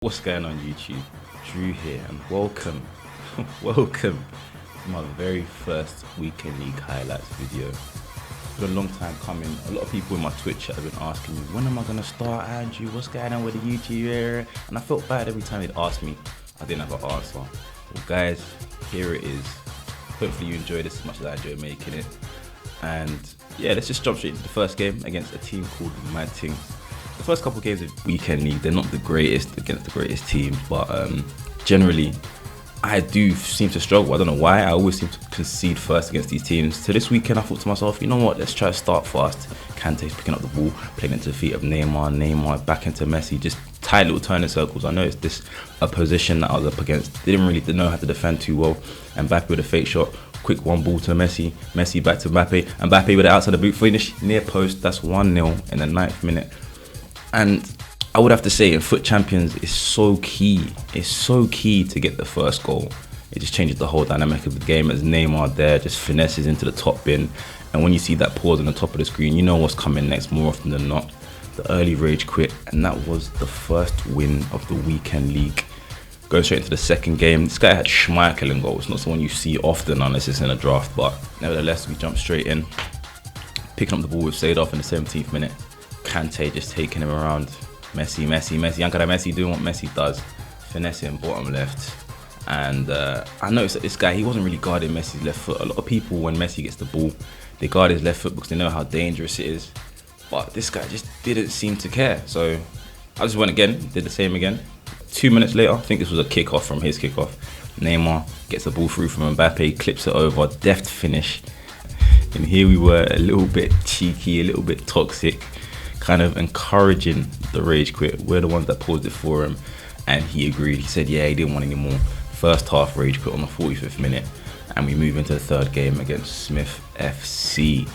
What's going on YouTube? Drew here and welcome, welcome to my very first Weekend League highlights video. It's been a long time coming. A lot of people in my Twitch have been asking me, when am I going to start, Andrew? What's going on with the YouTube area? And I felt bad every time they'd ask me. I didn't have an answer. Well guys, here it is. Hopefully you enjoyed this as much as I enjoyed making it. And yeah, let's just jump straight into the first game against a team called Mad Things. The first couple of games of Weekend League, they're not the greatest against the greatest teams, but generally I do seem to struggle. I don't know why. I always seem to concede first against these teams. So this weekend I thought to myself, you know what, let's try to start fast. Kante's picking up the ball, playing into the feet of Neymar back into Messi, just tight little turning circles. I noticed this a position that I was up against, they didn't really know how to defend too well. And Mbappe with a fake shot, quick one ball to Messi, Messi back to Mbappe, and Mbappe with it outside the boot finish, near post. That's 1-0 in the 9th minute. And I would have to say, in Foot Champions, it's so key. It's so key to get the first goal. It just changes the whole dynamic of the game as Neymar there just finesses into the top bin. And when you see that pause on the top of the screen, you know what's coming next more often than not. The early rage quit, and that was the first win of the Weekend League. Going straight into the second game, this guy had Schmeichel in goal. It's not someone you see often unless it's in a draft, but nevertheless, we jumped straight in. Picking up the ball with Seedorf in the 17th minute. Kante just taking him around. Messi. Ankara Messi doing what Messi does. Finessing bottom left. And I noticed that this guy, he wasn't really guarding Messi's left foot. A lot of people, when Messi gets the ball, they guard his left foot because they know how dangerous it is. But this guy just didn't seem to care. So I just went again, did the same again. 2 minutes later, I think this was a kickoff from his kickoff. Neymar gets the ball through from Mbappe, clips it over, deft finish. And here we were, a little bit cheeky, a little bit toxic, kind of encouraging the rage quit. We're the ones that paused it for him, and he agreed. He said yeah, he didn't want any more. First half rage quit on the 45th minute, and we move into the third game against Smith FC.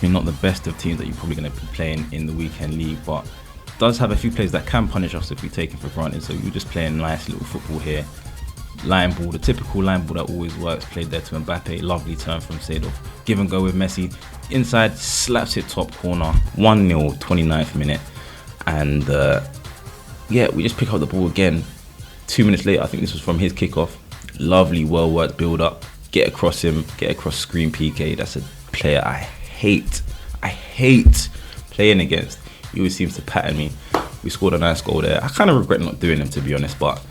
We're not the best of teams that you're probably going to be playing in the Weekend League, but does have a few players that can punish us if we take it for granted. So we're just playing nice little football here. Line ball, the typical line ball that always works, played there to Mbappe, lovely turn from Seedorf, give and go with Messi, inside, slaps it top corner, 1-0, 29th minute, and yeah, we just pick up the ball again. 2 minutes later, I think this was from his kickoff, lovely, well worked build up, get across him, get across screen PK. That's a player I hate playing against. He always seems to pattern me. We scored a nice goal there. I kind of regret not doing him, to be honest, but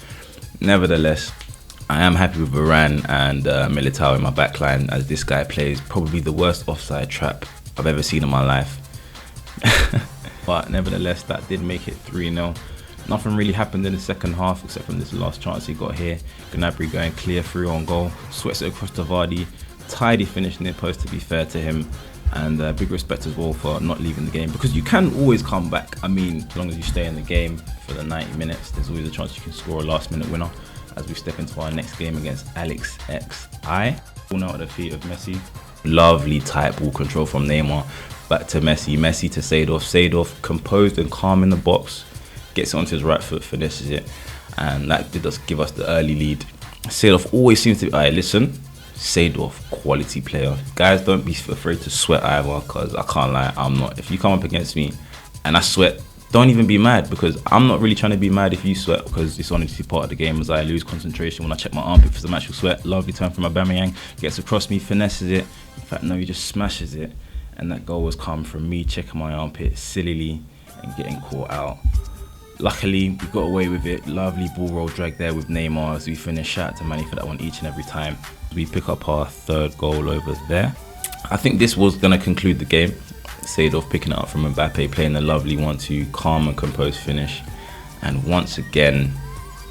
nevertheless, I am happy with Varane and Militao in my backline, as this guy plays probably the worst offside trap I've ever seen in my life. But nevertheless, that did make it 3-0. Nothing really happened in the second half except from this last chance he got here. Gnabry going clear through on goal, sweats it across to Vardy. Tidy finish near post, to be fair to him. And big respect as well for not leaving the game, because you can always come back. I mean, as long as you stay in the game for the 90 minutes, there's always a chance you can score a last minute winner. As we step into our next game against Alex XI. Ball out at the feet of Messi. Lovely tight ball control from Neymar. Back to Messi. Messi to Seedorf. Seedorf composed and calm in the box. Gets it onto his right foot, finishes it. And that did give us the early lead. Seedorf always seems to be, alright, listen. Seedorf, quality player. Guys, don't be afraid to sweat either, because I can't lie, I'm not. If you come up against me and I sweat, don't even be mad, because I'm not really trying to be mad if you sweat, because it's honestly part of the game as I lose concentration when I check my armpit for some actual sweat. Lovely turn from Aubameyang, gets across me, finesses it. In fact, no, he just smashes it. And that goal was come from me checking my armpit sillily and getting caught out. Luckily, we got away with it. Lovely ball roll drag there with Neymar as we finish. Shout out to Manny for that one each and every time. We pick up our third goal over there. I think this was going to conclude the game. Seedorf picking it up from Mbappe, playing a lovely 1-2, calm and composed finish. And once again,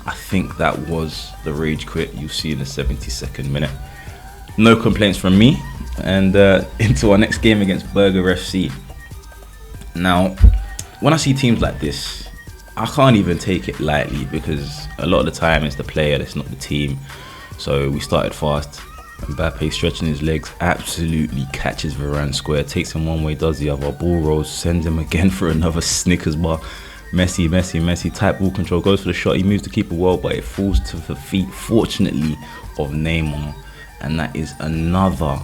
I think that was the rage quit you'll see in the 72nd minute. No complaints from me. And into our next game against Burger FC. Now, when I see teams like this, I can't even take it lightly, because a lot of the time it's the player, it's not the team. So we started fast. Mbappe stretching his legs, absolutely catches Varane square, takes him one way, does the other, ball rolls, sends him again for another Snickers bar. Messi, tight ball control, goes for the shot, he moves the keeper well, but it falls to the feet, fortunately, of Neymar. And that is another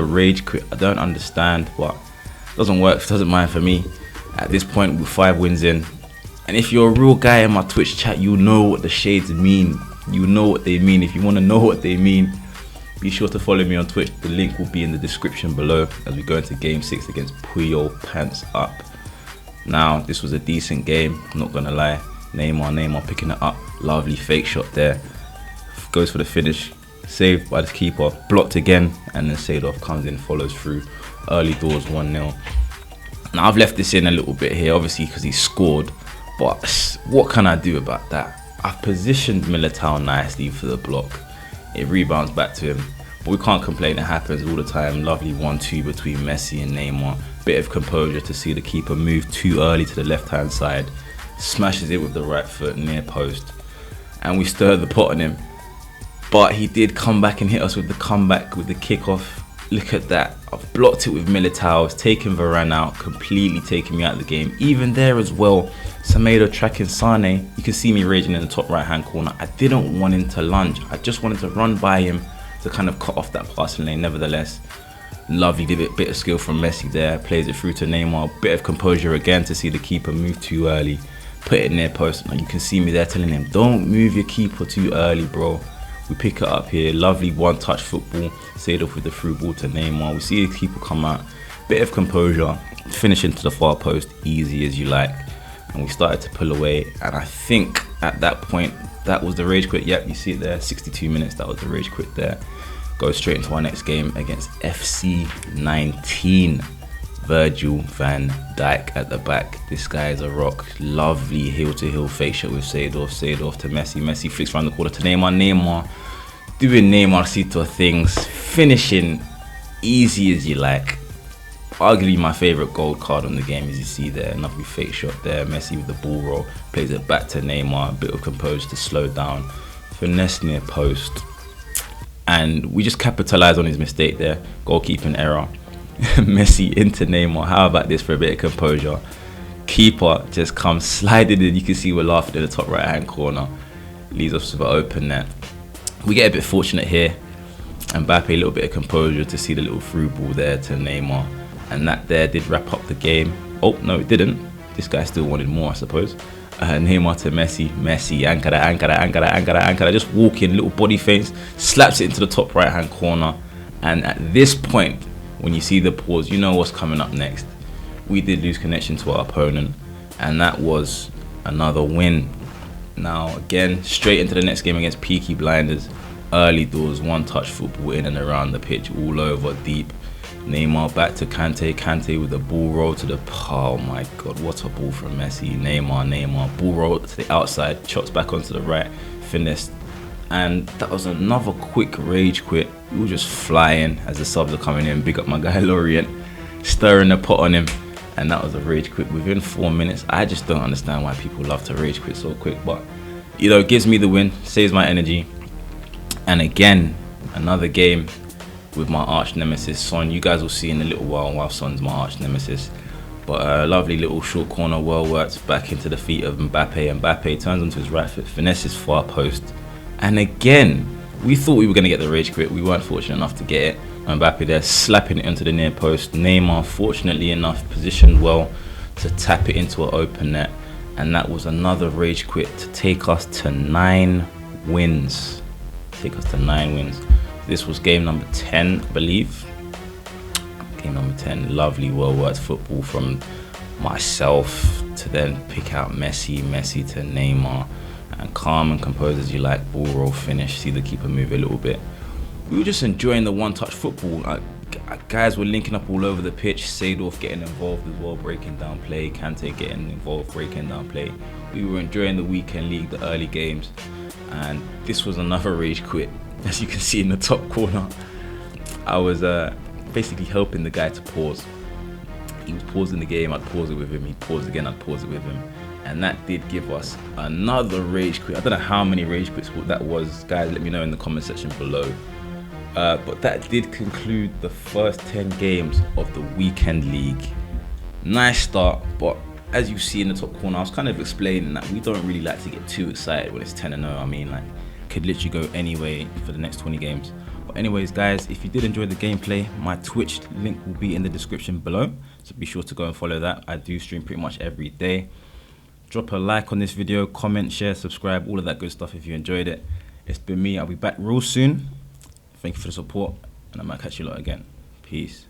rage quit. I don't understand, but it doesn't work, it doesn't mind for me. At this point, with 5 wins in, And if you're a real guy in my Twitch chat, you know what the shades mean. You know what they mean. If you want to know what they mean, be sure to follow me on Twitch. The link will be in the description below as we go into game 6 against Puyo Pants Up. Now, this was a decent game, not gonna lie. Neymar picking it up. Lovely fake shot there. Goes for the finish. Saved by the keeper. Blocked again. And then Seedorf comes in, follows through. Early doors 1-0. Now, I've left this in a little bit here, obviously, because he scored. But what can I do about that? I've positioned Militao nicely for the block. It rebounds back to him. But we can't complain, it happens all the time. Lovely 1-2 between Messi and Neymar. Bit of composure to see the keeper move too early to the left-hand side. Smashes it with the right foot near post. And we stir the pot on him. But he did come back and hit us with the comeback, with the kickoff. Look at that. I've blocked it with Militao. It's taken Varane out, completely taking me out of the game. Even there as well, Semedo tracking Sane. You can see me raging in the top right-hand corner. I didn't want him to lunge. I just wanted to run by him to kind of cut off that passing lane. Nevertheless, lovely bit of skill from Messi there. Plays it through to Neymar. Bit of composure again to see the keeper move too early. Put it near post. Now you can see me there telling him, don't move your keeper too early, bro. We pick it up here. Lovely one-touch football. Seedorf with the through ball to Neymar. We see the keeper come out. Bit of composure. Finish into the far post. Easy as you like. And we started to pull away. And I think at that point, that was the rage quit. Yep, you see it there. 62 minutes. That was the rage quit there. Go straight into our next game against FC 19. Virgil van Dijk at the back. This guy is a rock. Lovely heel-to-heel fake shot with Seedorf. Seedorf to Messi. Messi flicks around the corner to Neymar. Neymar doing Neymarcito things. Finishing easy as you like. Arguably my favourite gold card on the game, as you see there. Another fake shot there. Messi with the ball roll. Plays it back to Neymar. A bit of composure to slow down. Finesse near post. And we just capitalise on his mistake there. Goalkeeping error. Messi into Neymar. How about this for a bit of composure? Keeper just comes sliding in. You can see we're laughing in the top right hand corner. Leaves us with an open net. We get a bit fortunate here. Mbappe, a little bit of composure to see the little through ball there to Neymar. And that there did wrap up the game. Oh, no, it didn't. This guy still wanted more, I suppose. Neymar to Messi. Messi, Ankara. Just walking, little body feints. Slaps it into the top right hand corner. And at this point, when you see the pause, you know what's coming up next. We did lose connection to our opponent, and that was another win. Now again, straight into the next game against Peaky Blinders. Early doors, one-touch football in and around the pitch, all over, deep. Neymar back to Kante. Kante with the ball roll to the... Oh my God, what a ball from Messi. Neymar. Ball roll to the outside, chops back onto the right, finesse. And that was another quick rage quit. We were just flying as the subs are coming in. Big up my guy Lorient, stirring the pot on him. And that was a rage quit within 4 minutes. I just don't understand why people love to rage quit so quick. But, you know, it gives me the win, saves my energy. And again, another game with my arch nemesis, Son. You guys will see in a little while Son's my arch nemesis. But a lovely little short corner, well worked, back into the feet of Mbappe. Mbappe turns onto his right foot, finesses far post. And again, we thought we were going to get the rage quit. We weren't fortunate enough to get it. Mbappe there slapping it into the near post. Neymar, fortunately enough, positioned well to tap it into an open net. And that was another rage quit to take us to 9 wins. This was game number 10, I believe. Game number 10. Lovely, well-worked football from myself to then pick out Messi to Neymar. And calm and composed as you like, ball roll finish, see the keeper move a little bit. We were just enjoying the one-touch football. Guys were linking up all over the pitch. Seedorf getting involved as well, breaking down play. Kante getting involved, breaking down play. We were enjoying the weekend league, the early games. And this was another rage quit. As you can see in the top corner, I was basically helping the guy to pause. He was pausing the game, I'd pause it with him. He'd pause again, I'd pause it with him. And that did give us another rage quit. I don't know how many rage quits that was. Guys, let me know in the comment section below. But that did conclude the first 10 games of the weekend league. Nice start, but as you see in the top corner, I was kind of explaining that we don't really like to get too excited when it's 10-0. I mean, like, could literally go anyway for the next 20 games. But anyways, guys, if you did enjoy the gameplay, my Twitch link will be in the description below. So be sure to go and follow that. I do stream pretty much every day. Drop a like on this video, comment, share, subscribe, all of that good stuff if you enjoyed it. It's been me. I'll be back real soon. Thank you for the support, and I might catch you lot again. Peace.